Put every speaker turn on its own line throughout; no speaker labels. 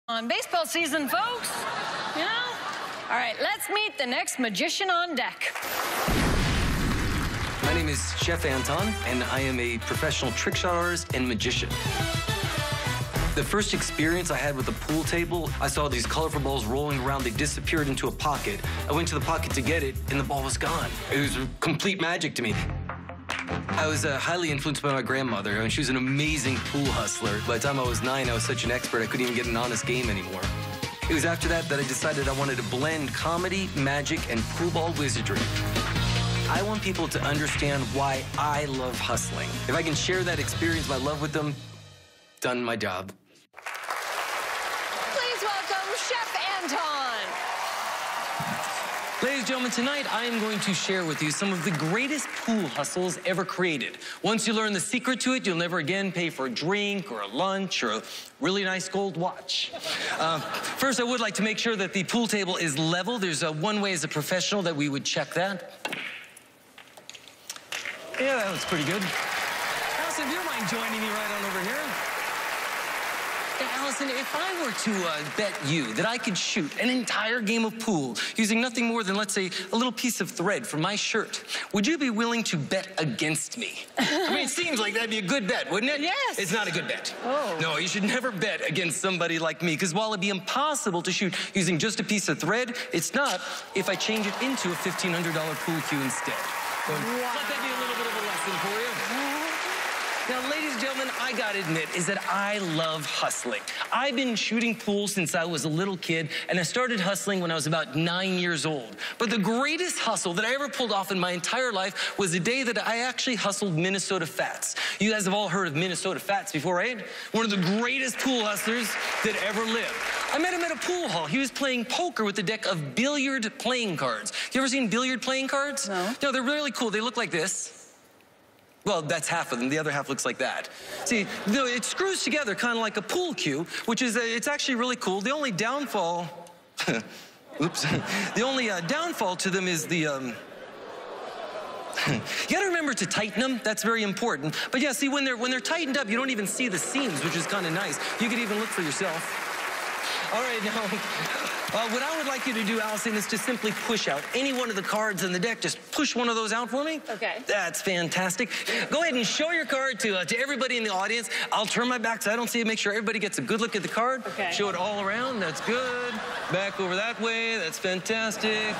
On baseball season, folks, you know? All right, let's meet the next magician on deck.
My name is Chef Anton, and I am a professional trick shot artist and magician. The first experience I had with a pool table, I saw these colorful balls rolling around. They disappeared into a pocket. I went to the pocket to get it, and the ball was gone. It was complete magic to me. I was highly influenced by my grandmother, and she was an amazing pool hustler. By the time I was 9, I was such an expert, I couldn't even get an honest game anymore. It was after that I decided I wanted to blend comedy, magic, and pool ball wizardry. I want people to understand why I love hustling. If I can share that experience, my love with them, done my job.
Please welcome Chef Anton.
Ladies and gentlemen, tonight I am going to share with you some of the greatest pool hustles ever created. Once you learn the secret to it, you'll never again pay for a drink or a lunch or a really nice gold watch. First, I would like to make sure that the pool table is level. There's one way as a professional that we would check that. Yeah, that looks pretty good. Allison, do you mind joining me right on over here? Now, Allison, if I were to bet you that I could shoot an entire game of pool using nothing more than, let's say, a little piece of thread from my shirt, would you be willing to bet against me? I mean, it seems like that'd be a good bet, wouldn't it?
Yes.
It's not a good bet.
Oh.
No, you should never bet against somebody like me, because while it'd be impossible to shoot using just a piece of thread, it's not if I change it into a $1,500 pool cue instead. So let that be a little bit of a lesson for you. Now, ladies and gentlemen, I gotta admit is that I love hustling. I've been shooting pool since I was a little kid, and I started hustling when I was about 9 years old. But the greatest hustle that I ever pulled off in my entire life was the day that I actually hustled Minnesota Fats. You guys have all heard of Minnesota Fats before, right? One of the greatest pool hustlers that ever lived. I met him at a pool hall. He was playing poker with a deck of billiard playing cards. You ever seen billiard playing cards?
No.
No, they're really cool. They look like this. Well, that's half of them. The other half looks like that. See, it screws together kind of like a pool cue, which is, it's actually really cool. The only downfall, oops, the only downfall to them is the, you gotta remember to tighten them. That's very important. But yeah, see, when they're tightened up, you don't even see the seams, which is kind of nice. You could even look for yourself. All right, now, what I would like you to do, Allison, is to simply push out any one of the cards in the deck. Just push one of those out for me.
Okay.
That's fantastic. Go ahead and show your card to everybody in the audience. I'll turn my back so I don't see it. Make sure everybody gets a good look at the card.
Okay.
Show it all around. That's good. Back over that way. That's fantastic.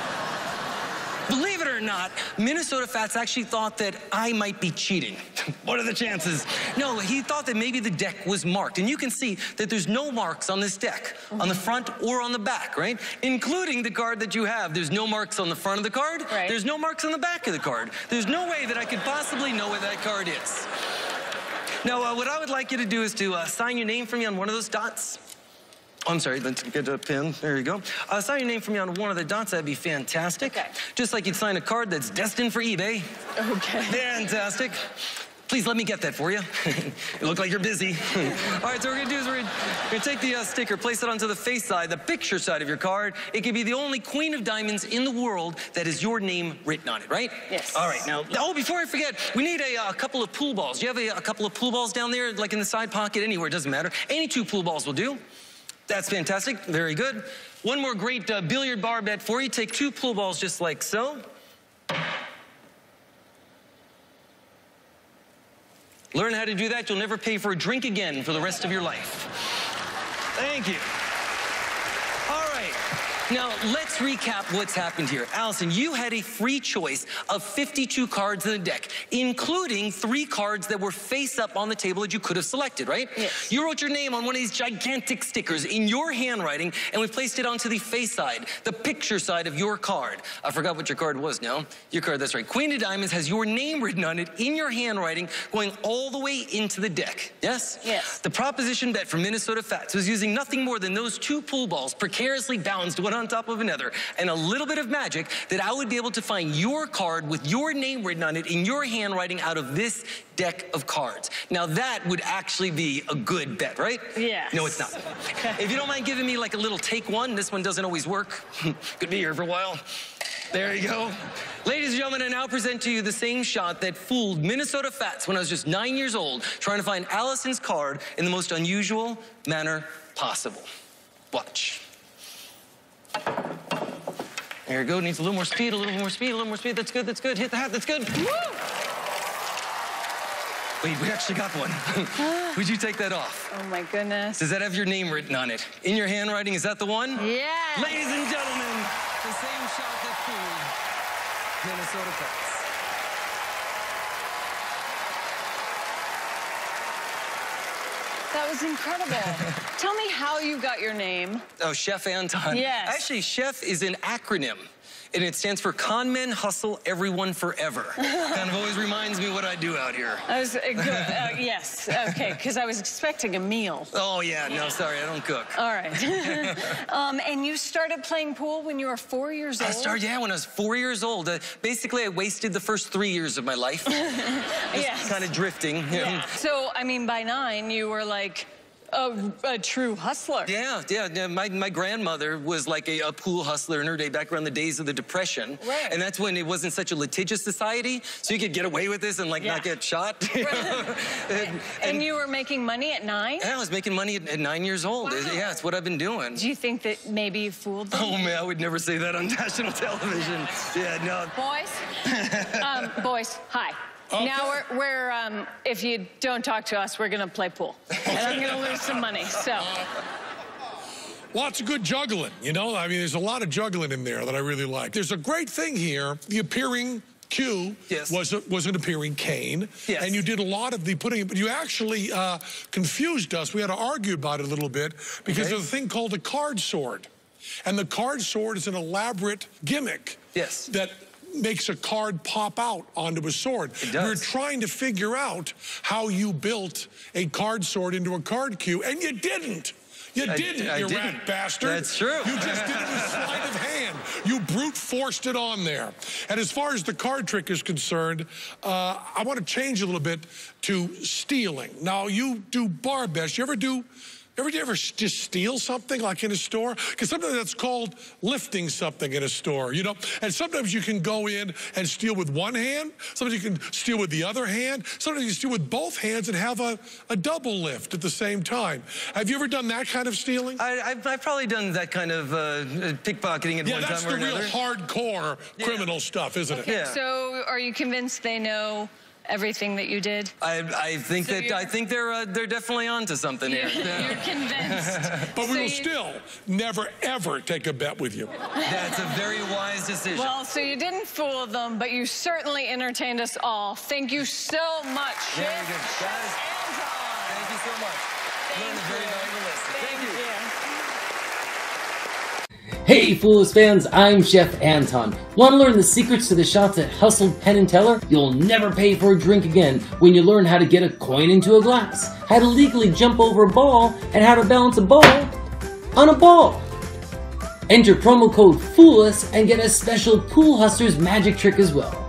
Believe it or not, Minnesota Fats actually thought that I might be cheating. What are the chances? No, he thought that maybe the deck was marked. And you can see that there's no marks on this deck, on the front or on the back, right? Including the card that you have. There's no marks on the front of the card.
Right.
There's no marks on the back of the card. There's no way that I could possibly know where that card is. Now, what I would like you to do is to sign your name for me on one of those dots. Oh, I'm sorry, let's get a pen. There you go. Sign your name for me on one of the dots. That'd be fantastic.
Okay.
Just like you'd sign a card that's destined for eBay.
Okay.
Fantastic. Please let me get that for you. You look like you're busy. All right, so what we're gonna do is we're gonna take the sticker, place it onto the face side, the picture side of your card. It could be the only queen of diamonds in the world that has your name written on it, right?
Yes.
All right, now, oh, before I forget, we need a couple of pool balls. Do you have a couple of pool balls down there, like in the side pocket, anywhere, it doesn't matter. Any 2 pool balls will do. That's fantastic, very good. One more great billiard bar bet for you. Take 2 pool balls just like so. Learn how to do that, you'll never pay for a drink again for the rest of your life. Thank you. All right, now let's recap what's happened here. Allison, you had a free choice of 52 cards in the deck, including 3 cards that were face up on the table that you could have selected, right?
Yes.
You wrote your name on one of these gigantic stickers in your handwriting, and we placed it onto the face side, the picture side of your card. I forgot what your card was now. Your card, that's right. Queen of Diamonds has your name written on it in your handwriting, going all the way into the deck. Yes?
Yes.
The proposition bet from Minnesota Fats was using nothing more than those 2 pool balls, precariously balanced one on top of another, and a little bit of magic that I would be able to find your card with your name written on it in your handwriting out of this deck of cards. Now that would actually be a good bet, right?
Yes.
No, it's not. If you don't mind giving me like a little take one, this one doesn't always work. Could be here for a while. There you go. Ladies and gentlemen, I now present to you the same shot that fooled Minnesota Fats when I was just 9 years old, trying to find Allison's card in the most unusual manner possible. Watch. There you go. Needs a little more speed, a little more speed, a little more speed. That's good, that's good. Hit the hat, that's good. Woo! Wait, we actually got one. Would you take that off?
Oh my goodness.
Does that have your name written on it? In your handwriting, is that the one?
Yes.
Ladies and gentlemen, the same shot that fooled Minnesota Penn.
That was incredible. Tell me how you got your name.
Oh, Chef Anton.
Yes.
Actually, Chef is an acronym, and it stands for Con Men Hustle Everyone Forever. Kind of always reminds me what I do out here.
I was, yes, okay, because I was expecting a meal.
Oh, yeah, no, sorry, I don't cook.
All right. And you started playing pool when you were 4 years old?
I started, yeah, when I was 4 years old. Basically, I wasted the first 3 years of my life. Just kind of drifting.
Yeah. So, I mean, by 9, you were like a true hustler.
Yeah. My grandmother was like a pool hustler in her day, back around the days of the Depression.
Right.
And that's when it wasn't such a litigious society, so you could get away with this and like not get shot.
Right. and you were making money at 9?
Yeah, I was making money at 9 years old.
Wow.
Yeah, it's what I've been doing.
Do you think that maybe you fooled them?
Oh man, I would never say that on national television. Yeah, no.
Boys, boys, hi.
Okay.
Now we're if you don't talk to us, we're gonna play pool. And I'm gonna lose some money, so.
Lots of good juggling, you know? I mean, there's a lot of juggling in there that I really like. There's a great thing here. The appearing Q was an appearing cane.
Yes.
And you did a lot of the putting, but you actually confused us. We had to argue about it a little bit because there's a thing called a card sword. And the card sword is an elaborate gimmick that makes a card pop out onto a sword.
It does.
We're trying to figure out how you built a card sword into a card cue, and you didn't. You didn't, you rat bastard.
That's true.
You just did it with sleight of hand. You brute forced it on there. And as far as the card trick is concerned, I want to change a little bit to stealing. Now, you do bar bets. You ever just steal something like in a store? Because sometimes that's called lifting something in a store, you know? And sometimes you can go in and steal with one hand. Sometimes you can steal with the other hand. Sometimes you steal with both hands and have a double lift at the same time. Have you ever done that kind of stealing?
I've probably done that kind of pickpocketing at one time or another.
Yeah, that's the real hardcore criminal stuff, isn't it?
Yeah. So are you convinced they know everything that you did?
I think they're definitely onto something here.
You're convinced.
But we will still never, ever take a bet with you.
That's a very wise decision.
Well, so you didn't fool them, but you certainly entertained us all. Thank you so much.
Very good. Guys, thank you so much. Learned a very valuable lesson. Thank you.
Hey Foolish fans, I'm Chef Anton. Want to learn the secrets to the shots that hustled Penn and Teller? You'll never pay for a drink again when you learn how to get a coin into a glass, how to legally jump over a ball, and how to balance a ball on a ball. Enter promo code FOOLUS and get a special Pool Hustlers magic trick as well.